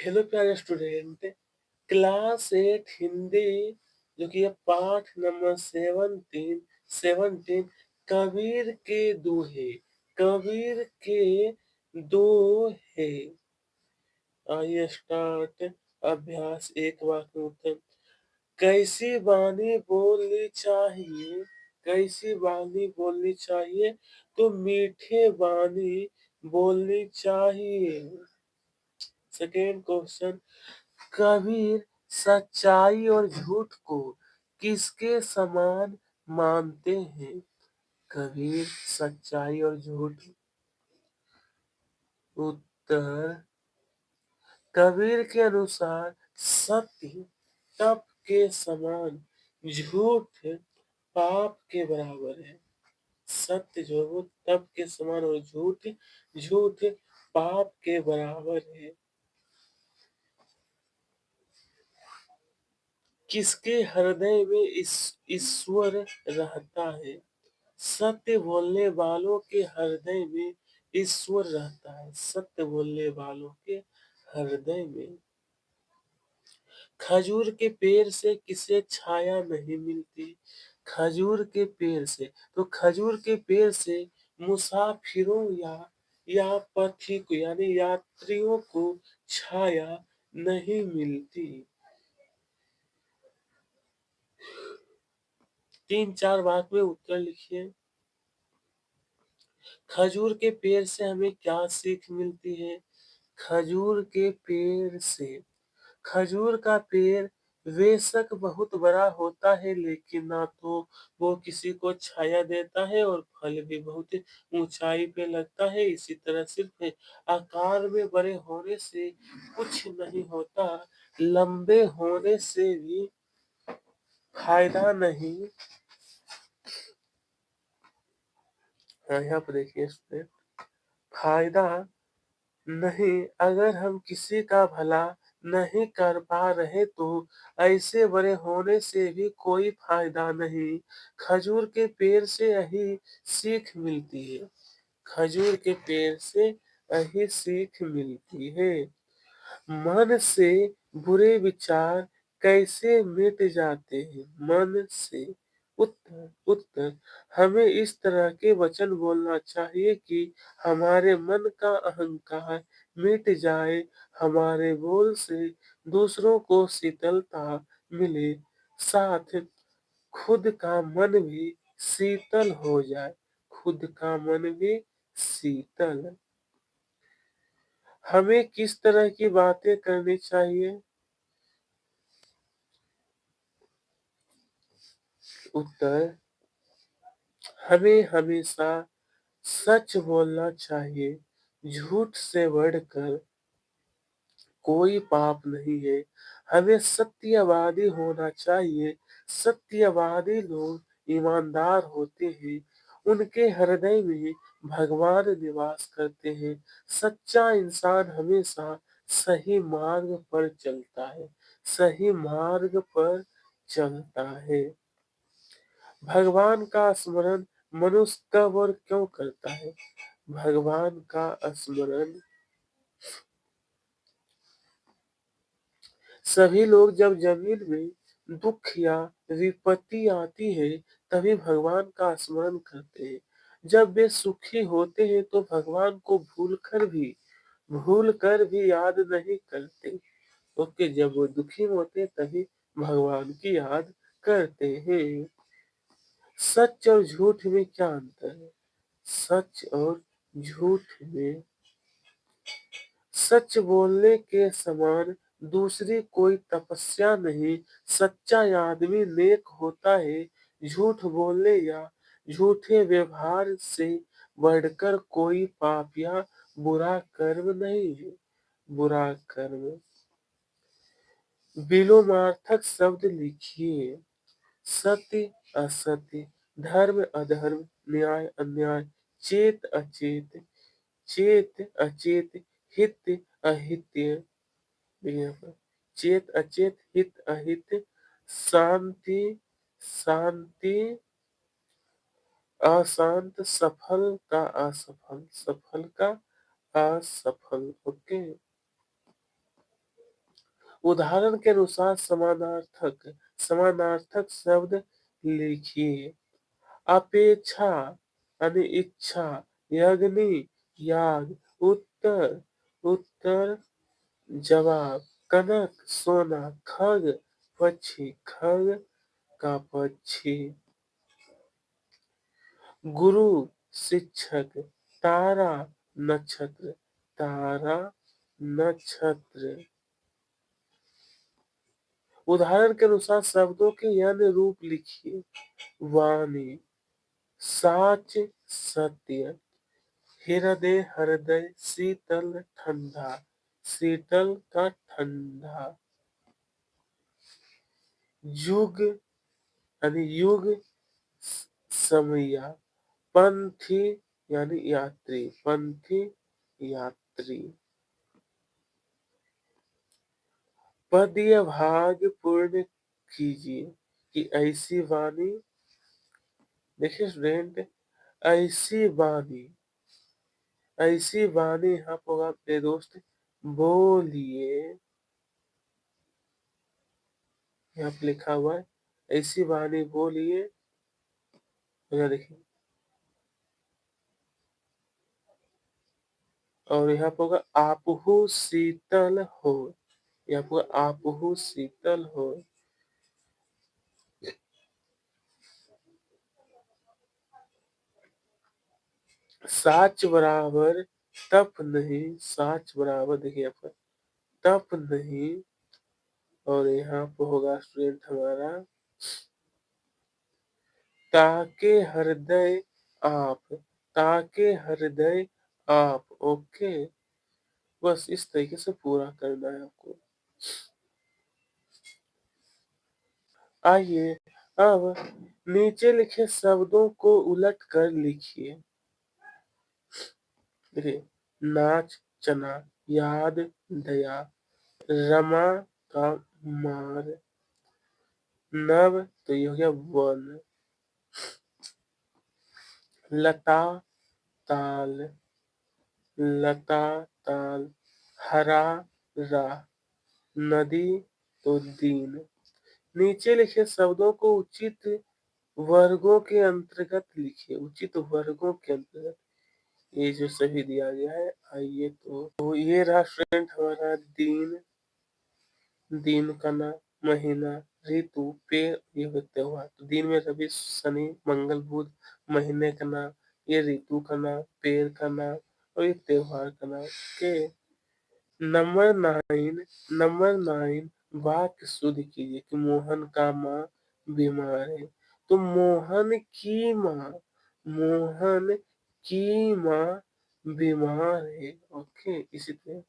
Hello प्यारे student, class 8 Hindi जो कि है पाठ नंबर 17 कबीर के दोहे। कबीर के दोहे। आइए स्टार्ट। अभ्यास एक वाक्य में उत्तर। कैसी वाणी बोलनी चाहिए? कैसी वाणी बोलनी चाहिए? तो मीठे वाणी बोलनी चाहिए। सेकेंड क्वेश्चन, कबीर सच्चाई और झूठ को किसके समान मानते हैं? कबीर सच्चाई और झूठ। उत्तर, कबीर के अनुसार सत्य तप के समान, झूठ पाप के बराबर है। सत्य जो है वो तप के समान और झूठ झूठ पाप के बराबर है। किसके हृदय में ईश्वर रहता है? सत्य बोलने वालों के हृदय में ईश्वर रहता है। सत्य बोलने वालों के हृदय में। खजूर के पेड़ से किसे छाया नहीं मिलती? खजूर के पेड़ से, तो खजूर के पेड़ से मुसाफिरों या पथिक यानी यात्रियों को छाया नहीं मिलती। 3-4 वाक्य में उत्तर लिखिए। खजूर के पेड़ से हमें क्या सीख मिलती है? खजूर के पेड़ से, खजूर का पेड़ बेशक बहुत बड़ा होता है, लेकिन ना तो वो किसी को छाया देता है और फल भी बहुत ऊंचाई पे लगता है। इसी तरह सिर्फ आकार में बड़े होने से कुछ नहीं होता, लंबे होने से भी फायदा नहीं। हाँ, यहाँ पर देखिए इसमें फायदा नहीं। अगर हम किसी का भला नहीं कर पा रहे तो ऐसे बड़े होने से भी कोई फायदा नहीं। खजूर के पेड़ से यही सीख मिलती है। खजूर के पेड़ से यही सीख मिलती है। मन से बुरे विचार कैसे मिट जाते हैं? मन से। उत्तर, हमें इस तरह के वचन बोलना चाहिए कि हमारे मन का अहंकार मिट जाए, हमारे बोल से दूसरों को शीतलता मिले, साथ खुद का मन भी शीतल हो जाए। खुद का मन भी शीतल। हमें किस तरह की बातें करनी चाहिए? उत्तर, हमें हमेशा सच बोलना चाहिए। झूठ से बढ़कर कोई पाप नहीं है। हमें सत्यवादी होना चाहिए। सत्यवादी लोग ईमानदार होते हैं। उनके हृदय में भगवान निवास करते हैं। सच्चा इंसान हमेशा सही मार्ग पर चलता है। सही मार्ग पर चलता है। भगवान का स्मरण मनुष्य कब और क्यों करता है? भगवान का स्मरण सभी लोग जब जमीन में दुख या विपत्ति आती है तभी भगवान का स्मरण करते हैं। जब वे सुखी होते हैं तो भगवान को भूल कर भी याद नहीं करते। ओके, जब वो दुखी होते हैं तभी भगवान की याद करते हैं। सच और झूठ में क्या अंतर है? सच और झूठ में, सच बोलने के समान दूसरी कोई तपस्या नहीं। सच्चा आदमी नेक होता है। झूठ बोलने या झूठे व्यवहार से बढ़कर कोई पाप या बुरा कर्म नहीं है। बुरा कर्म। विलोमार्थक शब्द लिखिए। सत्य असत्य, धर्म अधर्म, न्याय अन्याय, चेत अचेत, चेत अचेत, हित अहित्य, यहाँ पर चेत अचेत, हित अहित, शांति शांति, अशांत, सफल का असफल, सफल का असफल। ओके। उदाहरण के अनुसार समानार्थक समानार्थक शब्द लिखिए। अपेक्षा यानी इच्छा, यज्ञ याग, उत्तर उत्तर जवाब, कनक सोना, खग पक्षी, खग का पक्षी, गुरु शिक्षक, तारा नक्षत्र, तारा नक्षत्र। उदाहरण के अनुसार शब्दों के अन्य रूप लिखिए। वाणी, साच सत्य, हृदय शीतल ठंडा, शीतल का ठंडा, युग यानी युग समया, पंथी यानी यात्री, पंथी यात्री। पद्य भाग पूर्ण कीजिए कि ऐसी वाणी, देखिए स्टूडेंट, ऐसी वाणी, ऐसी वाणी यहाँ पर होगा मेरे दोस्त, बोलिए, यहाँ पे लिखा हुआ है ऐसी वाणी बोलिए। यहाँ देखिए, और यहाँ पर होगा आपहु शीतल हो, यहाँ पर आपहु शीतल हो। साच बराबर तप नहीं, साच बराबर देखिए यहाँ पर तप नहीं, और यहाँ पर होगा स्टूडेंट हमारा ताके हृदय आप, ताके हृदय आप। ओके, बस इस तरीके से पूरा करना है आपको। आइए अब नीचे लिखे शब्दों को उलट कर लिखिए। देखिए, नाच चना, याद दया, रमा का मार, नव तो ये हो गया वन, लता ताल, लता ताल, हरा राह, नदी तो दीन। नीचे लिखे शब्दों को उचित वर्गों के अंतर्गत लिखिए, उचित वर्गों के अंतर्गत ये जो सभी दिया गया है। आइए तो ये रहा स्टूडेंट हमारा दिन, दिन का नाम, महीना, ऋतु, पेड़, ये हो त्योहार। तो दिन में रवि शनि मंगल बुध, महीने का नाम, ये ऋतु का नाम, पेड़ का नाम, और ये त्योहार का नाम के। नंबर 9 वाक्य शुद्ध कीजिए कि मोहन का माँ बीमार है। तो मोहन की माँ, मोहन की माँ बीमार है। ओके, इसी तरह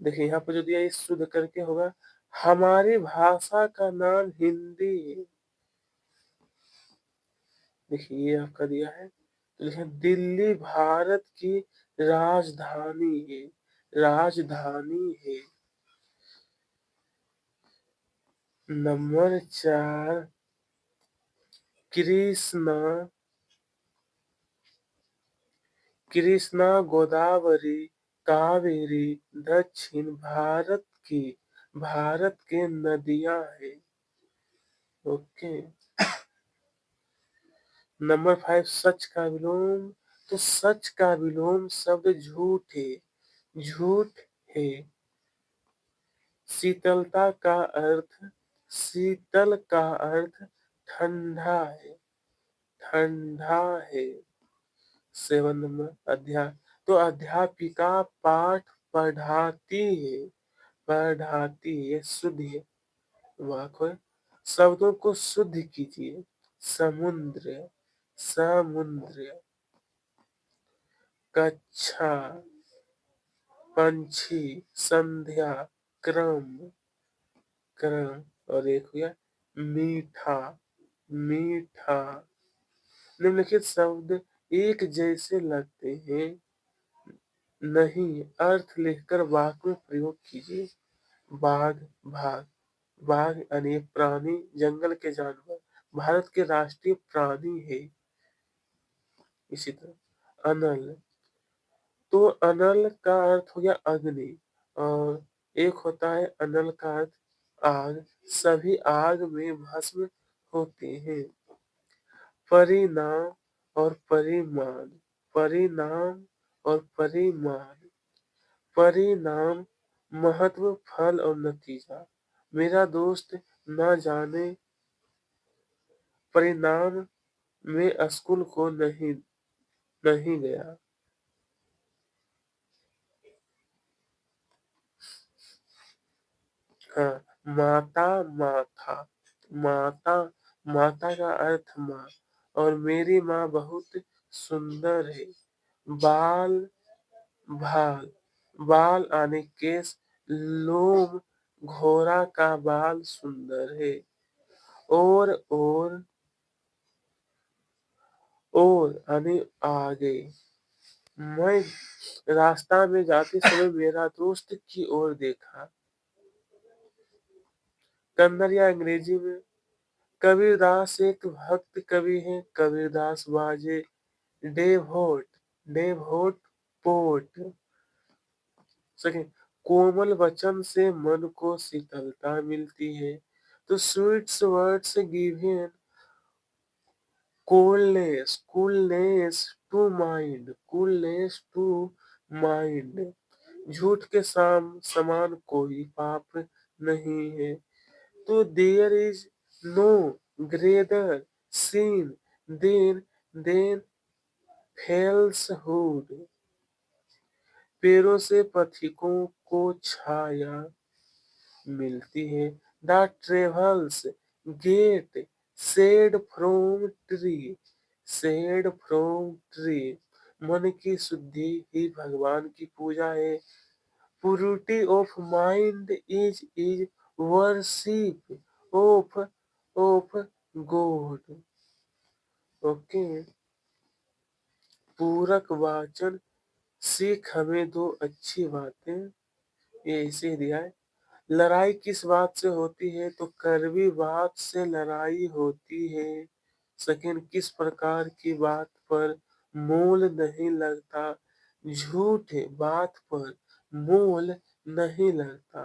देखिए यहाँ पर जो दिया है शुद्ध करके होगा, हमारी भाषा का नाम हिंदी है। देखिए ये आपका दिया है, तो लिखे दिल्ली भारत की राजधानी है, राजधानी है। नंबर 4 कृष्णा, कृष्णा गोदावरी कावेरी दक्षिण भारत के नदियां हैं। ओके, नंबर 5 सच का विलोम, तो सच का विलोम शब्द झूठ है, झूठ है। शीतलता का अर्थ, शीतल का अर्थ ठंडा है, ठंडा है। 7 नंबर तो अध्यापिका पाठ पढ़ाती है, पढ़ाती है, शुद्ध है, वाक है। शब्दों को शुद्ध कीजिए। समुद्र, समुद्र, कक्षा, पंछी, संध्या, क्रम, क्रम, और एक हो गया मीठा, मीठा। निम्नलिखित शब्द एक जैसे लगते हैं नहीं, अर्थ लिखकर वाक्य में प्रयोग कीजिए। बाघ, भाग, बाघ यानी प्राणी, जंगल के जानवर, भारत के राष्ट्रीय प्राणी है। इसी तरह अनल, तो अनल का अर्थ हो गया अग्नि, और एक होता है अनल का अर्थ आग, सभी आग में भस्म होते हैं। परिणाम और परिमाण, परिणाम और परिमाण। परिणाम महत्व, फल और नतीजा। मेरा दोस्त न जाने परिणाम में स्कूल को नहीं नहीं गया। हाँ, माता माथा, माता, माता का अर्थ माँ, और मेरी माँ बहुत सुंदर है। बाल, भाल, बाल आने केस, लोम, घोड़ा का बाल सुंदर है। और आने आगे। मैं रास्ता में जाते समय मेरा दोस्त की ओर देखा। कन्नड़ या अंग्रेजी में। कबीरदास एक भक्त कवि हैं। कबीरदास बाजे डेवोट, डेवोट पोट। सेकंड, कोमल वचन से मन को शीतलता मिलती है। तो sweets words given coolness, coolness to mind, coolness to mind। झूठ के समान कोई पाप नहीं है। तो there is no greater sin than falsehood। पैरों से पथिकों को छाया मिलती है। The travels get shade from tree, shade from tree. मन की शुद्धि ही भगवान की पूजा है। Purity of mind is worship of God. Okay. पूरक वाचन, सीख हमें दो अच्छी बातें, ये इसे दिया है। लड़ाई किस बात से होती है? तो कड़वी बात से लड़ाई होती है। सेकंड, किस प्रकार की बात पर मोल नहीं लगता? झूठ बात पर मोल नहीं लगता।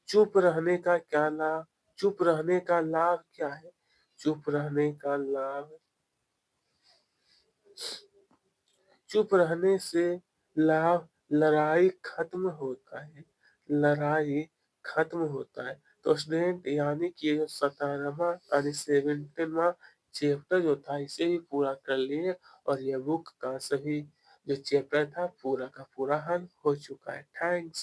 चुप रहने का क्या लाभ? चुप रहने का लाभ क्या है? चुप रहने का लाभ, चुप रहने से लाभ, लड़ाई खत्म होता है, लड़ाई खत्म होता है। तो स्टूडेंट यानी कि ये जो 17वां यानी 17वां चैप्टर जो था इसे भी पूरा कर लिए, और ये बुक का सभी जो चैप्टर था पूरा का पूरा हल हो चुका है। थैंक्स।